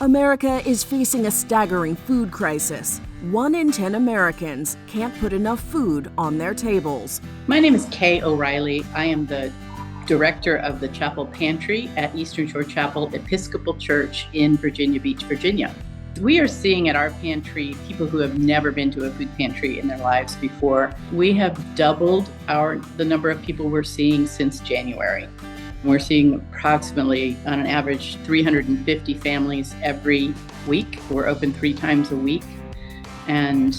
America is facing a staggering food crisis. 1 in 10 Americans can't put enough food on their tables. My name is Kay O'Reilly. I am the director of the Chapel Pantry at Eastern Shore Chapel Episcopal Church in Virginia Beach, Virginia. We are seeing at our pantry people who have never been to a food pantry in their lives before. We have doubled the number of people we're seeing since January. We're seeing approximately, on an average, 350 families every week. We're open 3 times a week, and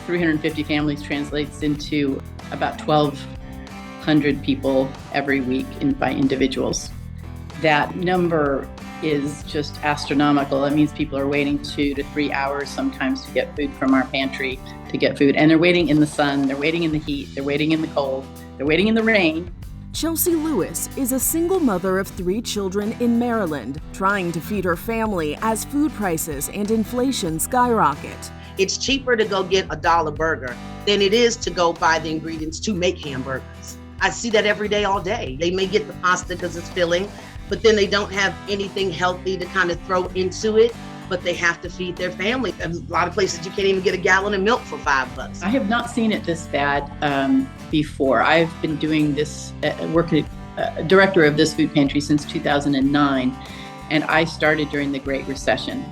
350 families translates into about 1,200 people every week by individuals. That number is just astronomical. That means people are waiting 2 to 3 hours sometimes to get food from our pantry, to get food. And they're waiting in the sun, they're waiting in the heat, they're waiting in the cold, they're waiting in the rain. Chelsea Lewis is a single mother of 3 children in Maryland, trying to feed her family as food prices and inflation skyrocket. It's cheaper to go get a $1 burger than it is to go buy the ingredients to make hamburgers. I see that every day, all day. They may get the pasta because it's filling, but then they don't have anything healthy to kind of throw into it, but they have to feed their family. A lot of places you can't even get a gallon of milk for $5. I have not seen it this bad before. I've been doing this director of this food pantry since 2009, and I started during the Great Recession.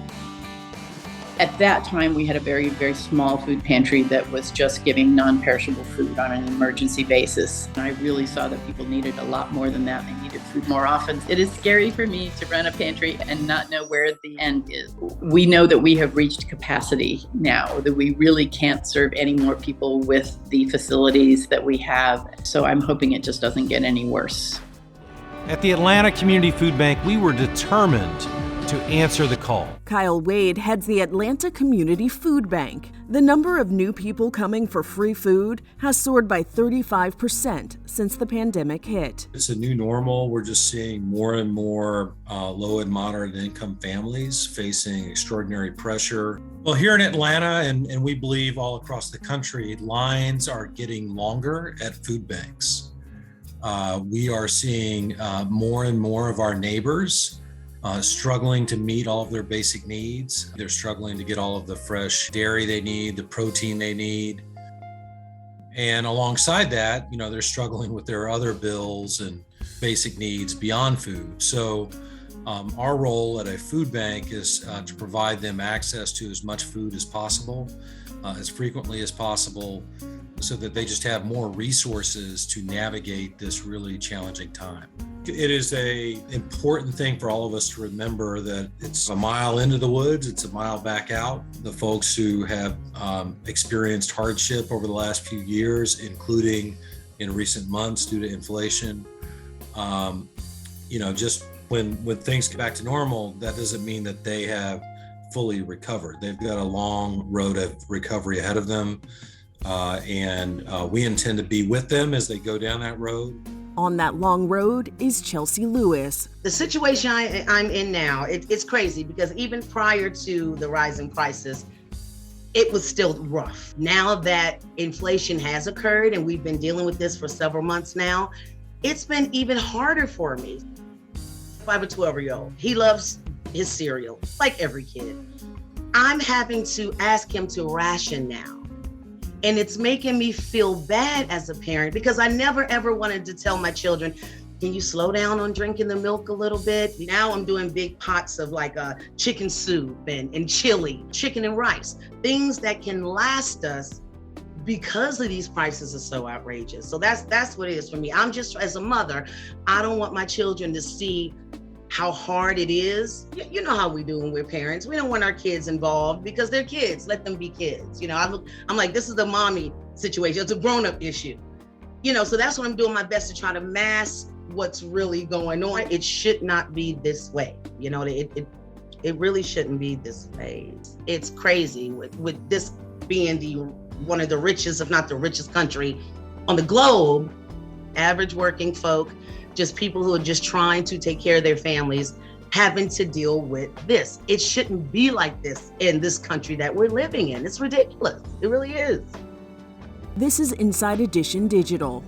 At that time, we had a very, very small food pantry that was just giving non-perishable food on an emergency basis. And I really saw that people needed a lot more than that. They needed food more often. It is scary for me to run a pantry and not know where the end is. We know that we have reached capacity now, that we really can't serve any more people with the facilities that we have. So I'm hoping it just doesn't get any worse. At the Atlanta Community Food Bank, we were determined to answer the call. Kyle Wade heads the Atlanta Community Food Bank. The number of new people coming for free food has soared by 35% since the pandemic hit. It's a new normal. We're just seeing more and more low and moderate income families facing extraordinary pressure. Well, here in Atlanta, and we believe all across the country, lines are getting longer at food banks. We are seeing more and more of our neighbors struggling to meet all of their basic needs. They're struggling to get all of the fresh dairy they need, the protein they need. And alongside that, they're struggling with their other bills and basic needs beyond food. So our role at a food bank is to provide them access to as much food as possible, as frequently as possible, so that they just have more resources to navigate this really challenging time. It is an important thing for all of us to remember that it's a mile into the woods, it's a mile back out. The folks who have experienced hardship over the last few years, including in recent months due to inflation, just when things get back to normal, that doesn't mean that they have fully recovered. They've got a long road of recovery ahead of them. And we intend to be with them as they go down that road. On that long road is Chelsea Lewis. The situation I'm in now, it's crazy because even prior to the rising prices, it was still rough. Now that inflation has occurred and we've been dealing with this for several months now, it's been even harder for me. I have a 12-year-old. He loves his cereal, like every kid. I'm having to ask him to ration now. And it's making me feel bad as a parent because I never ever wanted to tell my children, can you slow down on drinking the milk a little bit? Now I'm doing big pots of chicken soup and chili, chicken and rice, things that can last us because of these prices are so outrageous. So that's what it is for me. I'm just, as a mother, I don't want my children to see how hard it is. You know how we do when we're parents. We don't want our kids involved because they're kids. Let them be kids. I'm like, this is the mommy situation. It's a grown-up issue. So that's what I'm doing my best to try to mask what's really going on. It should not be this way. It really shouldn't be this way. It's crazy with this being one of the richest, if not the richest country on the globe. Average working folk, just people who are just trying to take care of their families, having to deal with this. It shouldn't be like this in this country that we're living in. It's ridiculous. It really is. This is Inside Edition Digital.